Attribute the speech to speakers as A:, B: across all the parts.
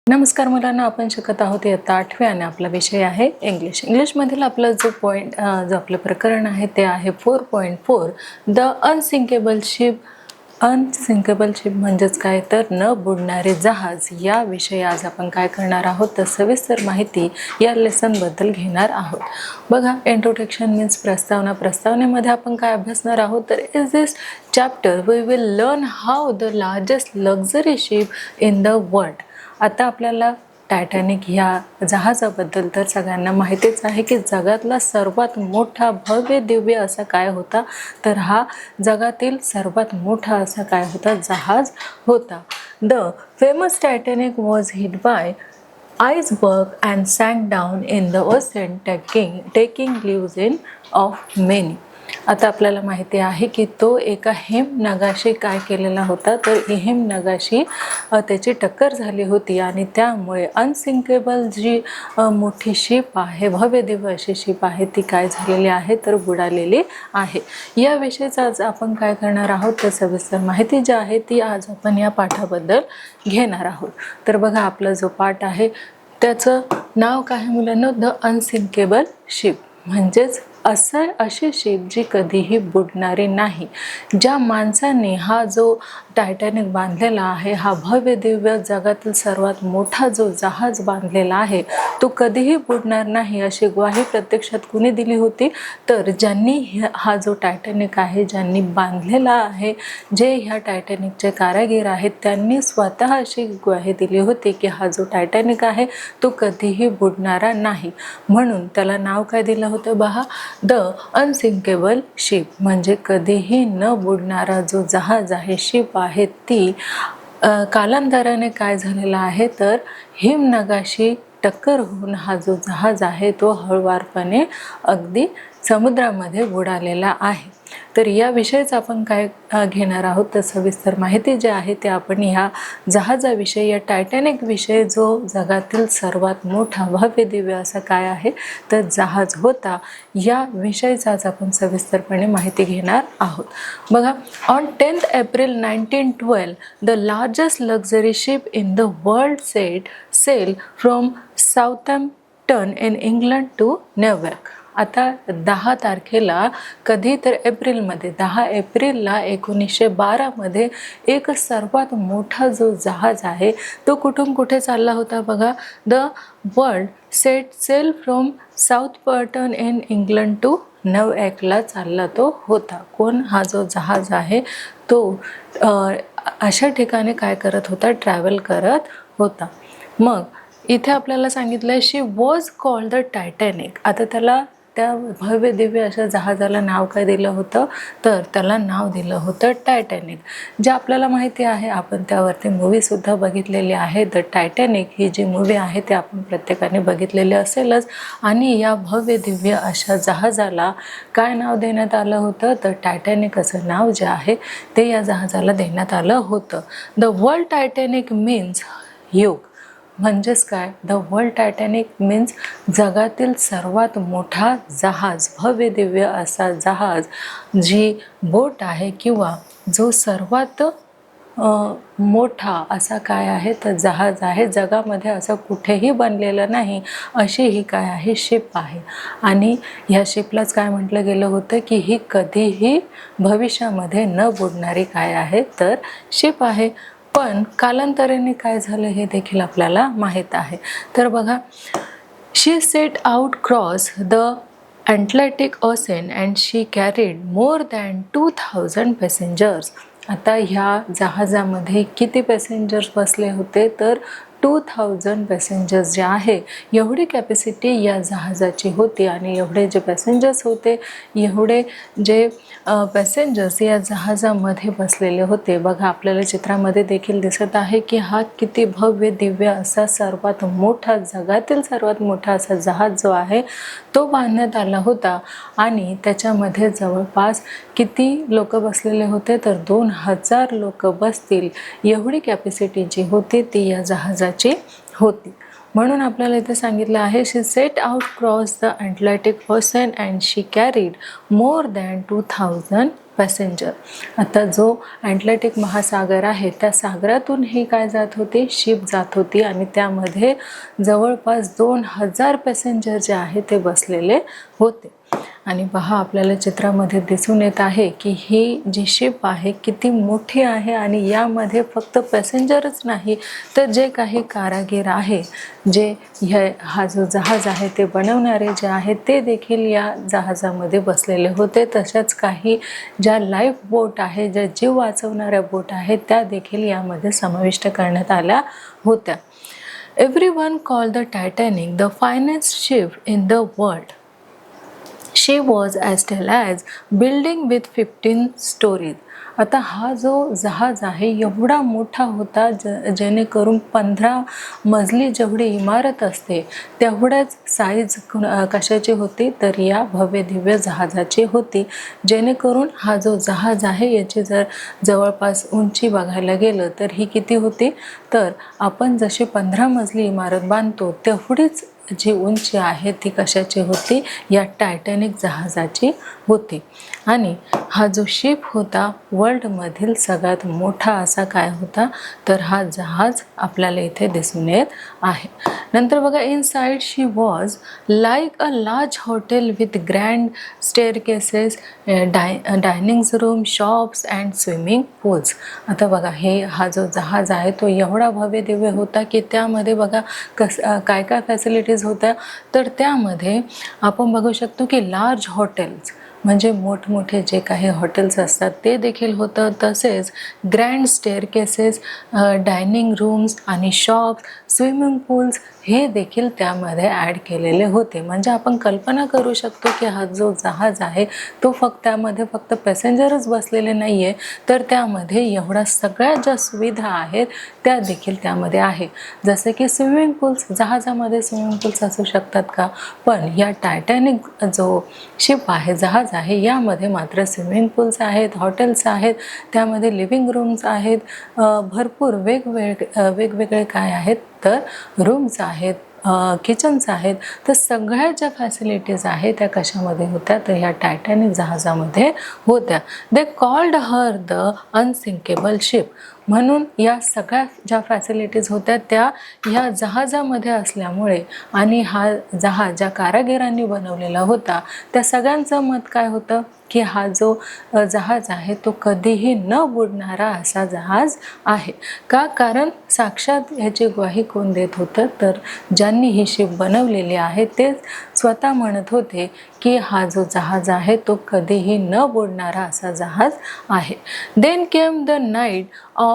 A: नमस्कार मुलांना, आपण शिकत आहोत इयत्ता 8वी आणि आपला विषय आहे इंग्लिशमधील आपला जो आपलं प्रकरण आहे ते आहे 4.4 the unsinkable ship. Unsinkable ship म्हणजेच काय तर न बुडणारे जहाज. या विषयी आज आपण काय करणार आहोत तर सविस्तर माहिती या लेसनबद्दल घेणार आहोत. बघा, इंट्रोडक्शन मीन्स प्रस्तावना. प्रस्तावनेमध्ये आपण काय अभ्यासणार आहोत तर is this chapter we will learn how the largest luxury ship in the world. आता आपल्याला टायटॅनिक ह्या जहाजाबद्दल तर सगळ्यांना माहितीच आहे की जगातला सर्वात मोठा भव्य दिव्य असा काय होता तर हा जगातील सर्वात मोठा असा काय होता जहाज होता. The famous Titanic was hit by iceberg and sank down in the ocean taking lives in of many. आता आपल्याला माहिती आहे की तो एका हिमनगाशी काय केलेला होता तर हिमनगाशी त्याची टक्कर झाली होती आणि त्यामुळे अनसिंकेबल जी मोठी शिप आहे, भव्य दिव्य अशी शिप आहे, ती काय झालेली आहे तर बुडालेली आहे. या विषयीचा आज आपण काय करणार आहोत तर सविस्तर माहिती जी आहे ती आज आपण या पाठाबद्दल घेणार आहोत. तर बघा, आपला जो पाठ आहे त्याचं नाव काय आहे मुलांना, द अनसिंकेबल शिप. म्हणजेच अशी शिप जी कधीही बुडणारी नाही. ज्या माणसाने हा जो टायटॅनिक बांधलेला आहे, हा भव्य दिव्य जगातील सर्वात मोठा जो जहाज बांधलेला आहे, तो कधीही बुडणार नाही अशी ग्वाही प्रत्यक्षात कुणी दिली होती तर ज्यांनी हा जो टायटॅनिक आहे ज्यांनी बांधलेला आहे, जे ह्या टायटॅनिकचे कारागीर आहेत, त्यांनी स्वतः अशी ग्वाही दिली होती की हा जो टायटॅनिक आहे तो कधीही बुडणारा नाही. म्हणून त्याला नाव काय दिलं होतं बहा, द अनसिंकेबल शिप. म्हणजे कधीही न बुडणारा जो जहाज आहे, शिप आहे, ती कालांतराने काय झालेला आहे तर हिमनगाशी टक्कर होऊन हा जो जहाज आहे तो हळुवारपणे अगदी समुद्रामध्ये बुडालेला आहे. तर या विषयीच आपण काय घेणार आहोत तर सविस्तर माहिती जी आहे ते आपण ह्या जहाजाविषयी, या टायटॅनिक विषयी, जो जगातील सर्वात मोठा भव्य दिव्य असा काय आहे तर जहाज होता, या विषयीच आज आपण सविस्तरपणे माहिती घेणार आहोत. बघा, on 10th April 1912 the largest luxury ship in the world sail from Southampton in England to New York. आता 10 तारखेला कधी तर एप्रिलमध्ये, 10 एप्रिलला 1912 एक सर्वात मोठा जो जहाज आहे तो कुठे चालला होता बघा, the world sail from Southampton in England to न्यूयॉर्कला चालला तो होता. कोण? हा जो जहाज आहे तो अशा ठिकाणी काय करत होता, ट्रॅव्हल करत होता. मग इथे आपल्याला सांगितलं शी वॉज कॉल्ड द टायटॅनिक. आता त्या भव्य दिव्य अशा जहाजाला नाव काय दिलं होतं तर त्याला नाव दिलं होतं टायटॅनिक. जे आपल्याला माहिती आहे, आपण त्यावरती मूवीसुद्धा बघितलेली आहे. द टायटॅनिक ही जी मूवी आहे ते आपण प्रत्येकाने बघितलेली असेलच. आणि या भव्य दिव्य अशा जहाजाला काय नाव देण्यात आलं होतं तर टायटॅनिक असं नाव जे आहे ते या जहाजाला देण्यात आलं होतं. द वर्ल्ड टायटॅनिक मीन्स युग. म्हणजेच काय, द वर्ल्ड टायटॅनिक मीन्स जगातील सर्वात मोठा जहाज, भव्य दिव्य असा जहाज, जी बोट आहे किंवा जो सर्वात मोठा असा काय आहे तर जहाज आहे, जगामध्ये असं कुठेही बनलेलं नाही अशी ही काय आहे शिप आहे. आणि ह्या शिपलाच काय म्हटलं गेलं होतं की ही कधीही भविष्यामध्ये न बुडणारी काय आहे तर शिप आहे. पण कालांतराने काय झालं हे देखील आपल्याला माहीत आहे. तर बघा, she set out cross the Atlantic ocean and she carried more than 2000 passengers. आता ह्या जहाजामध्ये किती पॅसेंजर्स बसले होते तर 2000 पॅसेंजर्स जे आहे, एवढी कॅपॅसिटी या जहाजाची होती. आणि एवढे जे पॅसेंजर्स होते, एवढे जे पॅसेंजर्स या जहाजामध्ये बसलेले होते. बघा, आपल्याला चित्रामध्ये देखील दिसत आहे की हा किती भव्य दिव्य असा सर्वात मोठा, जगातील सर्वात मोठा असा जहाज जो आहे तो बांधण्यात आला होता. आणि त्याच्यामध्ये जवळपास किती लोक बसलेले होते तर 2000 लोक बसतील एवढी कॅपॅसिटी जी होती ती या जहाजाची होती. म्हणून आपल्याला इथे सांगितलं आहे she set out cross the Atlantic ocean and she carried more than 2000 passenger. आता जो अटलांटिक महासागर आहे त्या सागरातून ही काय जात होती, शिप जात होती आणि त्यामध्ये जवळपास 2000 पॅसेंजर जे आहे ते बसलेले होते. आणि पहा आपल्याला चित्रामध्ये दिसून येत आहे की ही जी शिप आहे किती मोठी आहे आणि यामध्ये फक्त पॅसेंजरच नाही तर जे काही कारागीर आहे, जे हा जो जहाज आहे ते बनवणारे जे आहेत ते देखील या जहाजामध्ये बसलेले होते. तशाच काही ज्या लाईफ बोट आहे, ज्या जीव वाचवणाऱ्या बोट आहेत त्या देखील यामध्ये समाविष्ट करण्यात आल्या होत्या. Everyone called the Titanic the finest ship in the world. She was as tall as building with 15 stories. आता हा जो जहाज आहे एवढा मोठा होता जेणेकरून 15 मजली जेवढी इमारत असते तेवढ्याच साईज कशाची होती तर या भव्य दिव्य जहाजाची होती. जेणेकरून हा जो जहाज आहे याची जर जवळपास उंची बघायला गेलं तर ही किती होती तर आपण जशी 15 मजली इमारत बांधतो तेवढीच जी उंची आहे ती कशाची होती, या टायटॅनिक जहाजाची होती. आणि हा जो शिप होता वर्ल्डमधील सगळ्यात मोठा असा काय होता तर हा जहाज आपल्याला इथे दिसून येत आहे. नंतर बघा inside she was like a large hotel with grand staircases, dining room, shops and swimming pools. आता बघा हा जो जहाज आहे तो एवढा भव्य दिव्य होता की त्यामध्ये बघा काय काय फॅसिलिटीज होत्या तर त्यामध्ये आपण बघू शकतो की लार्ज हॉटेल्स म्हणजे मोठमोठे जे काही हॉटेल्स असतात ते देखील होतं. तसेच ग्रँड स्टेअरकेसेस, डायनिंग रूम्स आणि शॉप्स, स्विमिंग पूल्स हे देखील त्यामध्ये ॲड केलेले होते. म्हणजे आपण कल्पना करू शकतो की हा जो जहाज आहे तो त्यामध्ये फक्त पॅसेंजरच बसलेले नाही आहे तर त्यामध्ये एवढ्या सगळ्या ज्या सुविधा आहेत त्या देखील त्यामध्ये आहे. जसे की स्विमिंग पूल्स, जहाजामध्ये स्विमिंग पूल्स असू शकतात का, पण या टायटॅनिक जो शिप आहे, जहाज आहे, यामध्ये मात्र स्विमिंग पूल्स आहेत, हॉटेल्स आहेत, त्यामध्ये लिव्हिंग रूम्स आहेत, भरपूर वेगवेगळे काय आहेत तर रूम्स आहेत, किचन्स आहेत. तर सगळ्या ज्या फॅसिलिटीज आहेत त्या कशामध्ये होत्या तर ह्या टायटॅनिक जहाजामध्ये होत्या. They called her the unsinkable ship. म्हणून या सगळ्या ज्या फॅसिलिटीज होत्या त्या ह्या जहाजामध्ये असल्यामुळे आणि हा जहाज ज्या कारागिरांनी बनवलेला होता त्या सगळ्यांचं मत काय होतं की हा जो जहाज आहे तो कधीही न बुडणारा असा जहाज आहे. का, कारण साक्षात ह्याची ग्वाही कोण देत होतं तर ज्यांनी ही शिप बनवलेली आहे ते स्वतः म्हणत होते की हा जो जहाज आहे तो कधीही न बुडणारा असा जहाज आहे. Then came the night of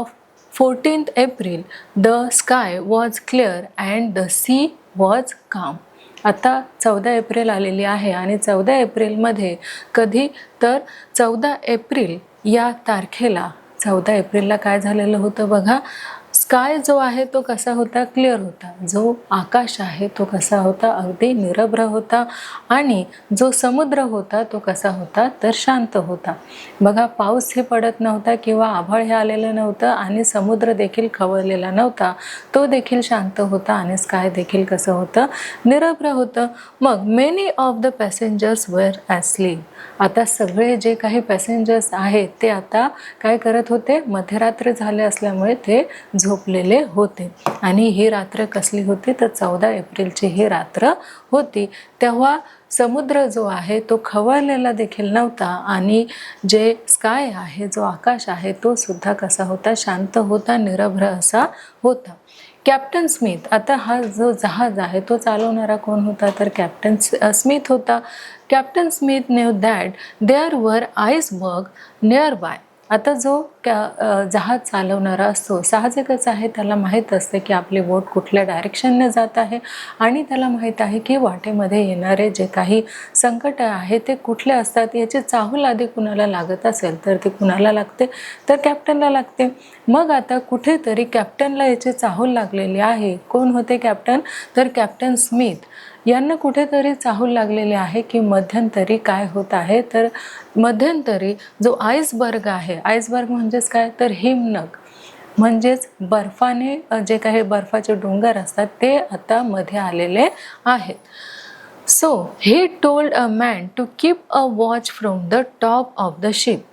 A: 14th April. The sky was clear and the sea was calm. आता 14 एप्रिल आलेली आहे आणि 14 एप्रिलमध्ये कधी तर 14 एप्रिल या तारखेला 14 एप्रिलला काय झालेलं होतं बघा, स्काय जो आहे तो कसा होता, क्लिअर होता. जो आकाश आहे तो कसा होता, अगदी निरभ्र होता. आणि जो समुद्र होता तो कसा होता तर शांत होता. बघा पाऊसही पडत नव्हता किंवा आभाळ हे आलेलं नव्हतं आणि समुद्र देखील खवळलेला नव्हता, तो देखील शांत होता आणि स्काय देखील कसं होतं, निरभ्र होतं. मग मेनी ऑफ द पॅसेंजर्स वर ॲस्लीप. आता सगळे जे काही पॅसेंजर्स आहेत ते आता काय करत होते, मध्यरात्र झाले असल्यामुळे ते झोपलेले होते. आणि ही रात्र कसली होती तर 14 एप्रिलची ही रात्र होती. तेव्हा समुद्र जो आहे तो खवळलेला देखील नव्हता आणि जे स्काय आहे, जो आकाश आहे तो सुद्धा कसा होता, शांत होता, निरभ्र असा होता. Captain Smith. आता हा जो जहाज आहे तो चालवणारा कोण होता तर कॅप्टन स्मिथ होता. Captain Smith knew that there were iceberg nearby. आता जो जहाज चालवणारा असतो साहजिकच आहे, त्याला माहीत असते की आपली बोट कुठल्या डायरेक्शनने जात आहे आणि त्याला माहीत आहे की वाटेमध्ये येणारे जे काही संकट आहे ते कुठले असतात. याची चाहूल आधी कुणाला लागत असेल तर ती कुणाला लागते तर कॅप्टनला लागते. मग आता कुठेतरी कॅप्टनला याची चाहूल लागलेली आहे. कोण होते कॅप्टन तर कॅप्टन स्मिथ यांना कुठेतरी चाहूल लागलेली आहे की मध्यंतरी काय होत आहे तर मध्यंतरी जो आईसबर्ग आहे, आईसबर्ग म्हणजेच काय तर हिमनग, म्हणजेच बर्फाने जे काही बर्फाचे डोंगर असतात ते आता मध्ये आलेले आहेत. So he told a man to keep a watch from the top of the ship.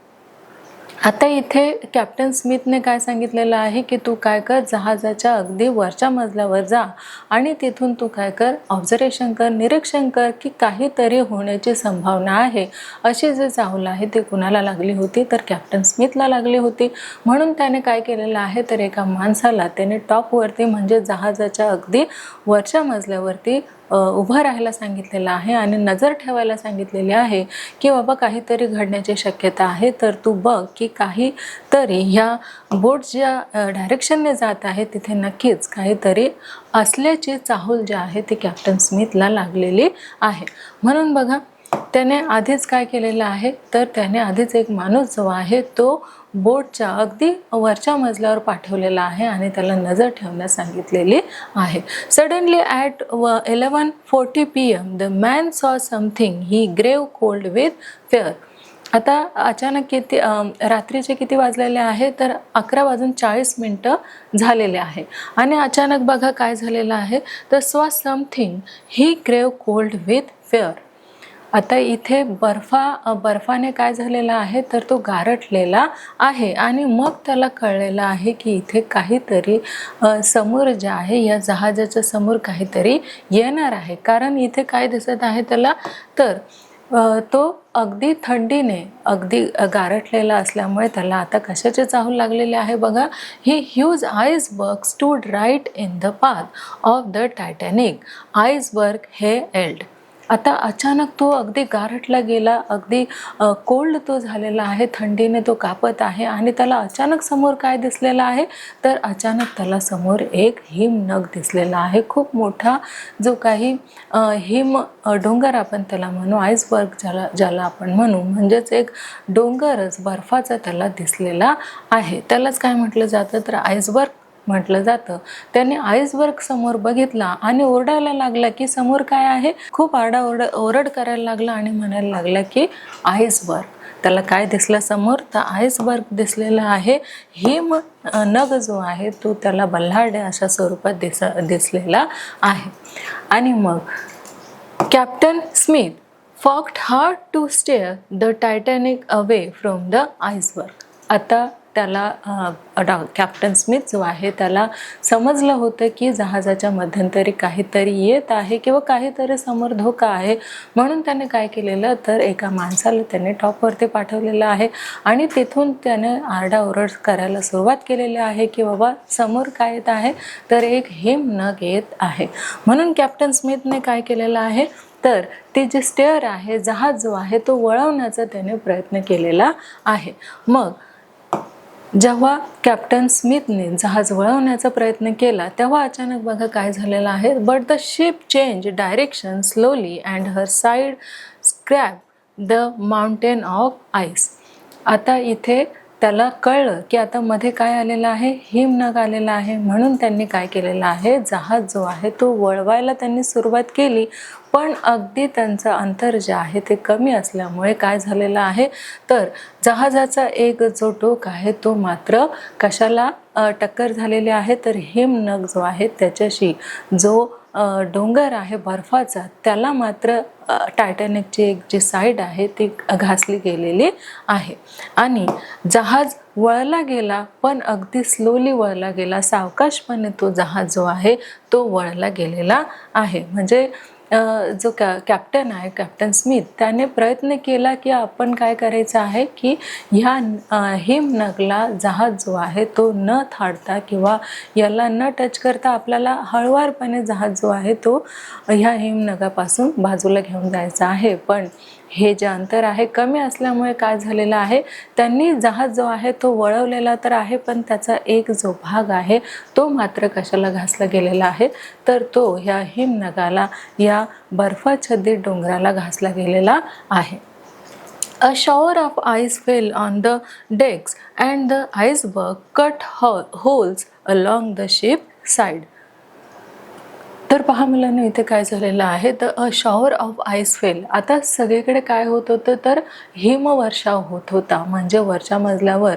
A: आता इथे कॅप्टन स्मिथने काय सांगितलेलं आहे की तू काय कर, जहाजाच्या अगदी वरच्या मजल्यावर जा आणि तिथून तू काय कर, ऑब्झर्वेशन कर, निरीक्षण कर की काहीतरी होण्याची संभावना आहे. अशी जी चाहूल आहे ती कुणाला लागली होती, तर कॅप्टन स्मिथला लागली होती. म्हणून त्याने काय केलेलं आहे, तर एका माणसाला त्याने टॉपवरती म्हणजे जहाजाच्या अगदी वरच्या मजल्यावरती उभं राहायला सांगितलेलं आहे आणि नजर ठेवायला सांगितलेली आहे की बाबा काहीतरी घडण्याची शक्यता आहे, तर तू बघ की काहीतरी ह्या बोट ज्या डायरेक्शनने जात आहे तिथे नक्कीच काहीतरी असल्याची चाहूल जी आहे ती कॅप्टन स्मिथला लागलेली आहे. म्हणून बघा त्याने आधीच काय केलेलं आहे, तर त्याने आधीच एक माणूस जो आहे तो बोटच्या अगदी वरच्या मजल्यावर पाठवलेला आहे आणि त्याला नजर ठेवण्यास सांगितलेली आहे. Suddenly at 11:40 PM the man सॉ समथिंग ही ग्रेव कोल्ड विथ फेअर. आता अचानक किती रात्रीचे किती वाजलेले आहे, तर 11:40 झालेले आहे आणि अचानक बघा काय झालेलं आहे, तर सॉ समथिंग ही ग्रेव कोल्ड विथ फेअर. आता इथे बर्फाने काय झालेलं आहे, तर तो गारठलेला आहे आणि मग त्याला कळलेलं आहे की इथे काहीतरी समोर जे आहे या जहाजाच्या समोर काहीतरी येणार आहे. कारण इथे काय दिसत आहे त्याला, तर तो अगदी थंडीने अगदी गारठलेला असल्यामुळे त्याला आता कशाचे चाहूल लागलेले आहे बघा. ही huge iceberg stood right in the path of the Titanic. Iceberg हे एल्ड. आता अचानक तो अगदी गारठला गेला, अगदी कोल्ड तो झालेला आहे, थंडीने तो कापत आहे आणि त्याला अचानक समोर काय दिसलेलं आहे, तर अचानक त्याला समोर एक हिमनग दिसलेला आहे. खूप मोठा जो काही हिम डोंगर आपण त्याला म्हणू, आइसबर्ग ज्याला आपण म्हणू, म्हणजेच एक डोंगरच बर्फाचा त्याला दिसलेला आहे. त्यालाच काय म्हटलं जातं, तर आइसबर्ग म्हटलं जातं. त्याने आइसबर्ग समोर बघितला आणि ओरडायला लागला की समोर काय आहे. खूप ओरड करायला लागला आणि म्हणायला लागला की आइसबर्ग. त्याला काय दिसलं समोर, तर आइसबर्ग दिसलेला आहे. हिम नग जो आहे तो त्याला बल्लाढ्य अशा स्वरूपात दिसलेला आहे. आणि मग captain Smith fought hard to steer the Titanic away from the iceberg. आता त्याला कॅप्टन स्मिथ जो आहे त्याला समजलं होतं की जहाजाच्या मध्यंतरी काहीतरी येत आहे किंवा काहीतरी समोर धोका आहे. म्हणून त्याने काय केलेलं, तर एका माणसाला त्याने टॉपवरती पाठवलेलं आहे आणि तिथून त्याने आरडाओरड करायला सुरुवात केलेली आहे की बाबा समोर काय येत आहे, तर एक हिमनग येत आहे. म्हणून कॅप्टन स्मिथने काय केलेलं आहे, तर ती जी स्टेअर आहे, जहाज जो आहे तो वळवण्याचा त्याने प्रयत्न केलेला आहे. मग जेव्हा कॅप्टन स्मिथने जहाज वळवण्याचा प्रयत्न केला तेव्हा अचानक बघा काय झालेलं आहे, but the ship change direction slowly and her side scrap the mountain of ice. आता इथे त्याला कळलं की आता मध्ये काय आलेलं आहे, हिमनग आलेला आहे. म्हणून त्यांनी काय केलेलं आहे, जहाज जो आहे तो वळवायला त्यांनी सुरुवात केली. पण अगदी त्यांचं अंतर जे आहे ते कमी असल्यामुळे काय झालेलं आहे, तर जहाजाचा एक जो टोक आहे तो मात्र कशाला टक्कर झालेली आहे, तर हिमनग जो आहे त्याच्याशी. जो डोंगर आहे बर्फाचा त्याला मात्र टायटॅनिकची एक जी साईड आहे ती घासली गेलेली आहे आणि जहाज वळला गेला, पण अगदी स्लोली वळला गेला. सावकाशपणे तो जहाज जो आहे तो वळला गेलेला आहे. म्हणजे जो कॅप्टन आहे, कॅप्टन स्मिथ, त्याने प्रयत्न केला की आपण काय करायचं आहे की ह्या हिमनगला जहाज जो आहे तो न थाडता किंवा याला न टच करता आपल्याला हळुवारपणे जहाज जो आहे तो ह्या हिमनगापासून बाजूला घेऊन जायचा आहे. पण हे जे अंतर आहे कमी असल्यामुळे काय झालेलं आहे, त्यांनी जहाज जो आहे तो वळवलेला तर आहे, पण त्याचा एक जो भाग आहे तो मात्र कशाला घासला गेलेला आहे, तर तो ह्या हिमनगाला, या बर्फाच्छादित डोंगराला घासला गेलेला आहे. A shower of ice fell on the decks and the iceberg cut holes along the ship's side. तर पहा मुलांनो इथे काय झालेलं आहे, तर अ शॉवर ऑफ आईस फेल. आता सगळीकडे काय होत होतं, तर हिमवर्षाव होत होता. म्हणजे वरच्या मजल्यावर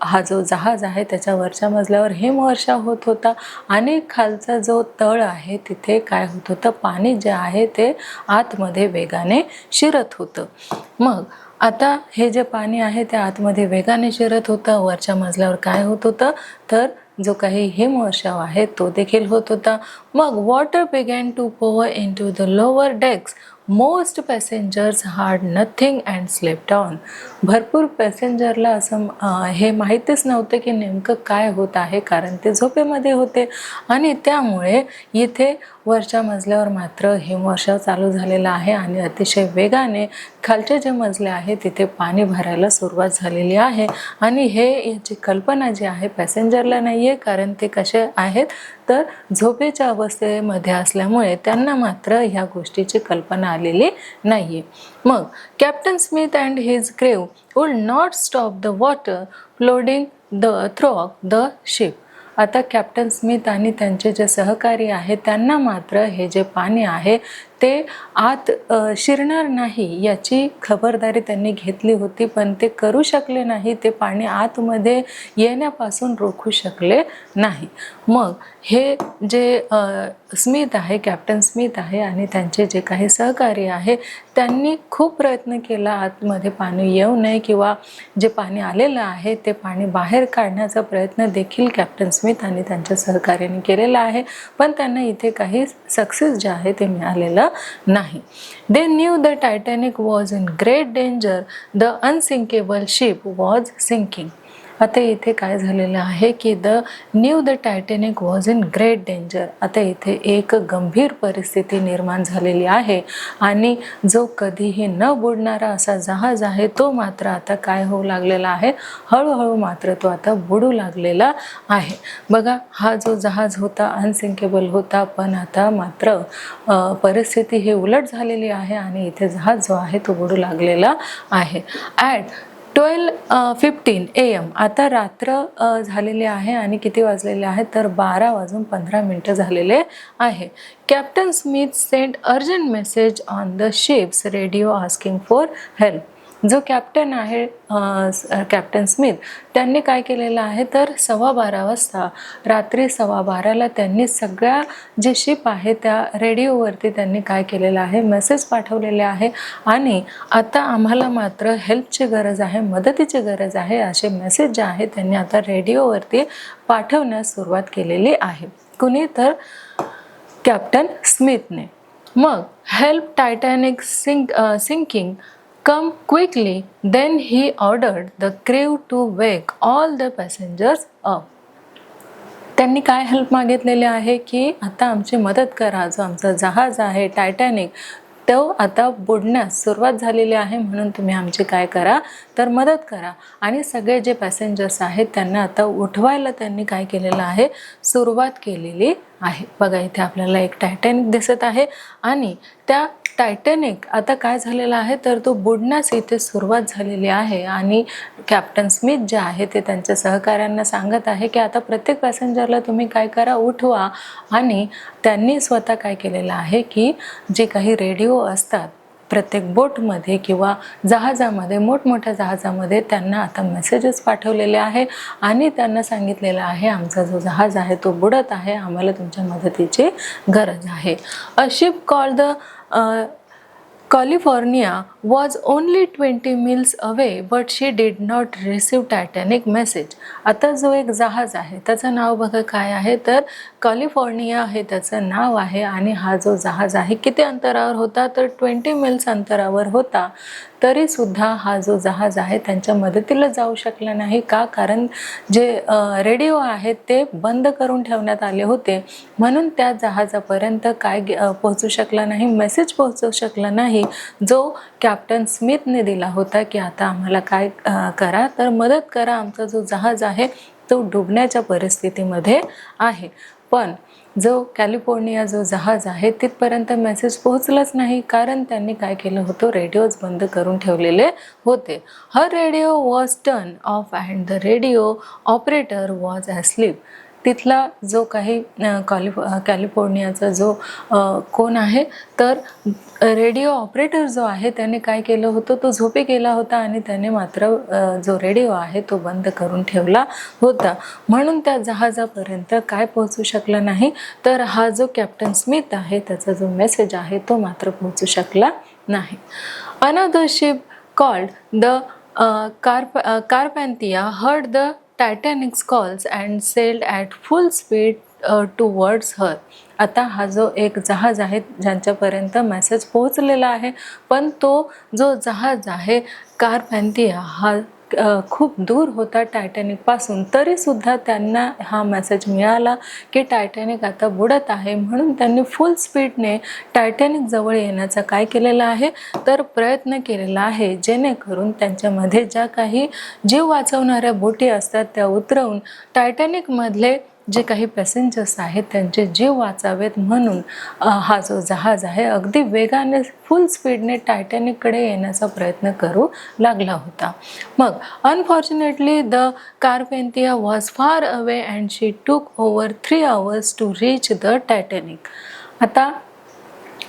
A: हा जो जहाज आहे त्याच्या वरच्या मजल्यावर हिमवर्षाव होत होता आणि खालचा जो तळ आहे तिथे काय होत होतं, पाणी जे आहे ते आतमध्ये वेगाने शिरत होतं. मग आता हे जे पाणी आहे ते आतमध्ये वेगाने शिरत होतं. वरच्या मजल्यावर काय होत होतं तर जो काही हिमवर्षाव आहे तो देखील होत होता. मग water began to pour into the lower decks. Most passengers heard nothing and slept on. भरपूर पॅसेंजरला असं हे माहीतच नव्हतं की नेमकं काय होत आहे, कारण ते झोपेमध्ये होते आणि त्यामुळे इथे वरच्या मजल्यावर मात्र हिमवर्षाव चालू झालेला आहे आणि अतिशय वेगाने खालचे जे मजले आहे तिथे पाणी भरायला सुरुवात झालेली आहे. आणि हे याची कल्पना जी आहे पॅसेंजरला नाही आहे, कारण ते कसे आहेत तर झोपेच्या अवस्थेमध्ये असल्यामुळे त्यांना मात्र ह्या गोष्टीची कल्पना आलेली नाही आहे. मग कॅप्टन स्मिथ अँड हिज क्रेव would not stop the water flooding through the ship. आता कॅप्टन स्मिथ आणि त्यांचे जे सहकारी आहेत त्यांना मात्र हे जे पाणी आहे ते आत शिरणार नाही याची खबरदारी त्यांनी घेतली होती, पण ते करू शकले नाही. ते पाणी आतमध्ये येण्यापासून रोखू शकले नाही. मग हे जे स्मिथ आहे, कॅप्टन स्मिथ आहे आणि त्यांचे जे काही सहकारी आहे त्यांनी खूप प्रयत्न केला आतमध्ये पाणी येऊ नये किंवा जे पाणी आलेलं आहे ते पाणी बाहेर काढण्याचा प्रयत्न देखील कॅप्टन स्मिथ आणि त्यांच्या सहकार्याने केलेला आहे, पण त्यांना इथे काही सक्सेस जे आहे ते मिळालेलं नाही. They knew the Titanic was in great danger. The unsinkable ship was sinking. आता इथे काय झालेलं आहे की knew the Titanic was in great danger. आता इथे एक गंभीर परिस्थिती निर्माण झालेली आहे आणि जो कधीही न बुडणारा असा जहाज आहे तो मात्र आता काय होऊ लागलेला आहे, हळूहळू मात्र तो आता बुडू लागलेला आहे. बघा, हा जो जहाज होता अनसिंकेबल होता, पण आता मात्र परिस्थिती ही उलट झालेली आहे आणि इथे जहाज जो आहे तो बुडू लागलेला आहे. At 12:15 AM. आता रात्र झालेली आहे आणि किती वाजलेले आहेत तर 12:15 झालेले आहे. Captain Smith sent urgent message on the ship's radio asking for help. जो कॅप्टन आहे कॅप्टन स्मिथ त्यांनी काय केलेलं आहे तर 12:15 वाजता, रात्री 12:15ला त्यांनी सगळ्या जे शिप आहे त्या रेडिओवरती त्यांनी काय केलेलं आहे, मेसेज पाठवलेले आहे आणि आता आम्हाला मात्र हेल्पची गरज आहे, मदतीची गरज आहे, असे मेसेज जे आहे त्यांनी आता रेडिओवरती पाठवण्यास सुरुवात केलेली आहे. कुणी तर कॅप्टन स्मिथने. मग help Titanic sinking come quickly. Then he ordered the crew to wake all the passengers up. त्यांनी काय हेल्प मागितलेली आहे की आता आमची मदत करा, जो आमचा जहाज आहे टायटॅनिक तो आता बुडण्यास सुरुवात झालेली आहे, म्हणून तुम्ही आमची काय करा तर मदत करा. आणि सगळे जे पॅसेंजर्स आहेत त्यांना आता उठवायला त्यांनी काय केलेलं आहे, सुरुवात केलेली आहे. बघा, इथे आपल्याला एक टायटॅनिक दिसत आहे आणि त्या टायटॅनिक आता काय झालेला आहे तर तो बुडण्यास इथे सुरुवात झालेली आहे आणि कॅप्टन स्मिथ जे आहे ते त्यांच्या सहकाऱ्यांना सांगत आहे की आता प्रत्येक पॅसेंजरला तुम्ही काय करा, उठवा. आणि त्यांनी स्वतः काय केलेलं आहे की जे काही रेडिओ असतात प्रत्येक बोटमध्ये किंवा जहाजामध्ये, मोठमोठ्या जहाजामध्ये त्यांना आता मेसेजेस पाठवलेले आहे आणि त्यांना सांगितलेलं आहे आमचा जो जहाज आहे तो बुडत आहे, आम्हाला तुमच्या मदतीची गरज आहे. A ship called the California was only 20 miles away, but she did not receive Titanic message. आता जो एक जहाज आहे त्याचं नाव बघा काय आहे तर कॅलिफोर्निया हे त्याचं नाव आहे आणि हा जो जहाज आहे किती अंतरावर होता तर 20 मिल्स अंतरावर होता. तरी सुद्धा हा जो जहाज आहे त्यांच्या मदतीला जाऊ शकला नाही. का? कारण जे रेडिओ आहेत ते बंद करून ठेवण्यात आले होते, म्हणून त्या जहाजापर्यंत काय पोहोचू शकला नाही, मेसेज पोहोचू शकला नाही जो कॅप्टन स्मिथने दिला होता की आता आम्हाला काय करा तर मदत करा, आमचा जो जहाज आहे तो डुबण्याच्या परिस्थितीमध्ये आहे. पण जो कॅलिफोर्निया जो जहाज आहे तिथपर्यंत मेसेज पोहोचलाच नाही, कारण त्यांनी काय केलं होतं, रेडिओज बंद करून ठेवलेले होते. Her radio was turn off and the radio operator was asleep. तिथला जो काही कॅलिफोर्नियाचा जो कोण आहे तर रेडिओ ऑपरेटर जो आहे त्याने काय केलं होतं, तो झोपी गेला होता आणि त्याने मात्र जो रेडिओ आहे तो बंद करून ठेवला होता, म्हणून त्या जहाजापर्यंत काय पोहोचू शकला नाही तर हा जो कॅप्टन स्मिथ आहे त्याचा जो मेसेज आहे तो मात्र पोहोचू शकला नाही. Another ship called the Carpathia heard the Titanic's calls and sailed at full speed towards her. आता हा जो एक जहाज आहे ज्यांच्यापर्यंत मेसेज पोहोचलेला आहे, पण तो जो जहाज आहे कार्पॅन्थिया हा खूप दूर होता टायटॅनिकपासून, तरीसुद्धा त्यांना हा मेसेज मिळाला की टायटॅनिक आता बुडत आहे. म्हणून त्यांनी फुल स्पीडने टायटॅनिक जवळ येण्याचा काय केलेला आहे तर प्रयत्न केलेला आहे, जेणेकरून त्यांच्यामध्ये ज्या काही जीव वाचवणाऱ्या बोटी असतात त्या उतरवून टायटॅनिकमधले जे काही पॅसेंजर्स आहेत त्यांचे जीव वाचावेत म्हणून हा जो जहाज आहे अगदी वेगाने फुल स्पीडने टायटॅनिककडे येण्याचा प्रयत्न करू लागला होता. मग unfortunately the Carpathia was far away and she took over 3 hours to reach the Titanic. आता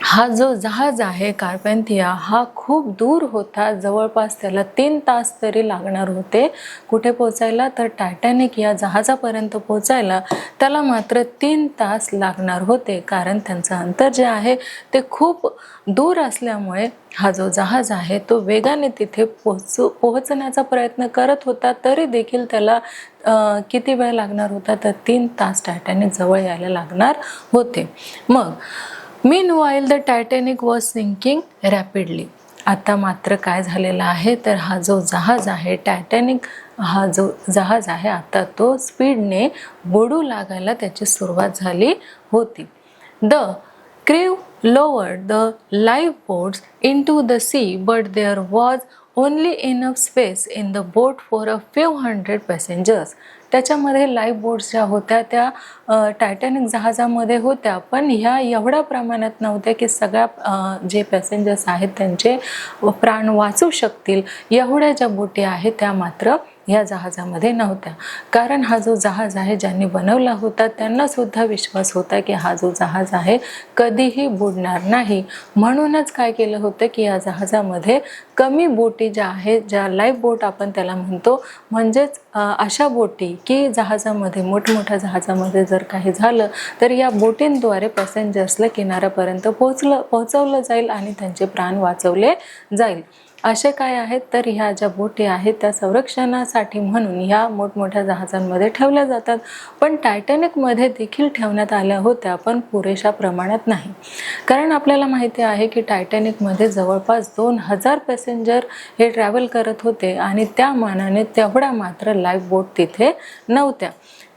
A: हा जो जहाज आहे कार्पेंथिया हा खूप दूर होता, जवळपास त्याला 3 तास तरी लागणार होते कुठे पोचायला तर टायटॅनिक या जहाजापर्यंत पोचायला त्याला मात्र 3 तास लागणार होते, कारण त्यांचं अंतर जे आहे ते खूप दूर असल्यामुळे हा जो जहाज आहे तो वेगाने तिथे पोहोचण्याचा प्रयत्न करत होता, तरी देखील त्याला किती वेळ लागणार होता तर 3 तास टायटॅनिक जवळ यायला लागणार होते. मग Meanwhile, the Titanic was sinking rapidly. आता मात्र काय झालेलं आहे तर हा जो जहाज आहे टायटॅनिक हा जो जहाज आहे आता तो स्पीडने बुडू लागायला त्याची सुरुवात झाली होती. The crew lowered the lifeboats into the sea, but there was only enough space in the boat for a few hundred passengers. त्याच्यामध्ये लाईफ बोट्स ज्या होत्या त्या टायटॅनिक जहाजामध्ये होत्या, पण ह्या एवढ्या प्रमाणात नव्हत्या की सगळ्या जे पॅसेंजर्स आहेत त्यांचे प्राण वाचू शकतील. एवढ्या ज्या बोटी आहेत त्या मात्र या जहाजामध्ये नव्हत्या, कारण हा जो जहाज आहे ज्यांनी बनवला होता त्यांना सुद्धा विश्वास होता की हा जो जहाज आहे कधीही बुडणार नाही. म्हणूनच काय केलं होतं की या जहाजामध्ये कमी बोटी ज्या आहेत, ज्या लाईफ बोट आपण त्याला म्हणतो, म्हणजेच अशा बोटी की जहाजामध्ये मोठमोठ्या जहाजामध्ये जर काही झालं तर या बोटींद्वारे पॅसेंजर्सला किनाऱ्यापर्यंत पोहोचवलं जाईल आणि त्यांचे प्राण वाचवले जाईल. असे काय आहेत तर ह्या ज्या बोटी आहेत त्या संरक्षणासाठी म्हणून ह्या मोठमोठ्या जहाजांमध्ये ठेवल्या जातात, पण टायटॅनिकमध्ये देखील ठेवण्यात आल्या होत्या, पण पुरेशा प्रमाणात नाही. कारण आपल्याला माहिती आहे की टायटॅनिकमध्ये जवळपास 2000 पॅसेंजर हे ट्रॅव्हल करत होते आणि त्या मानाने तेवढ्या मात्र लाईफ बोट तिथे नव्हत्या.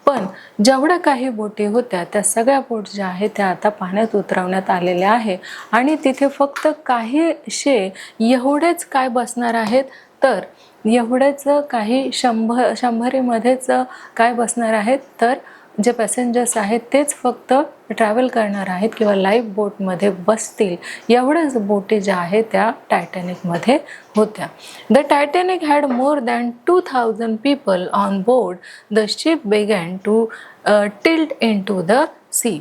A: पण जेवढ्या काही बोटी होत्या त्या सगळ्या बोट ज्या आहेत त्या आता पाण्यात उतरवण्यात आलेल्या आहे आणि तिथे फक्त काहीशे एवढेच काय बसणार आहेत तर एवढेच काही शंभरीमध्येच काय बसणार आहेत तर जे पॅसेंजर्स आहेत तेच फक्त ट्रॅव्हल करणार आहेत किंवा लाईफ बोटमध्ये बसतील, एवढ्याच बोटी ज्या आहेत त्या टायटॅनिकमध्ये होत्या. The Titanic had more than 2000 people on board. The ship began to tilt into the sea.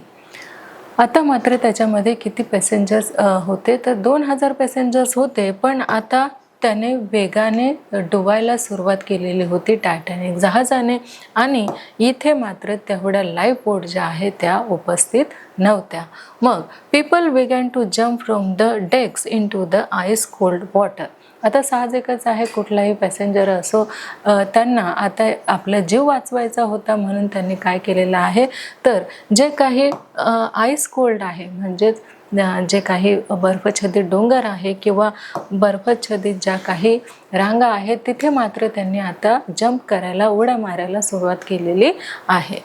A: आता मात्र त्याच्यामध्ये किती पॅसेंजर्स होते तर 2000 पॅसेंजर्स होते, पण आता त्याने वेगाने डुबायला सुरुवात केलेली होती टायटॅनिक जहाजाने आणि इथे मात्र तेवढ्या लाईफ बोट ज्या आहेत त्या उपस्थित नव्हत्या. मग people began to jump from the decks into the ice cold water. आता साहजिकच आहे, कुठलाही पॅसेंजर असो त्यांना आता आपला जीव वाचवायचा होता, म्हणून त्यांनी काय केलेलं आहे तर जे काही आईस कोल्ड आहे म्हणजेच जे काही बर्फाच्छादित डोंगर आहे किंवा बर्फाच्छादित ज्या काही रांगा आहेत तिथे मात्र त्यांनी आता जंप करायला, उड्या मारायला सुरुवात केलेली आहे.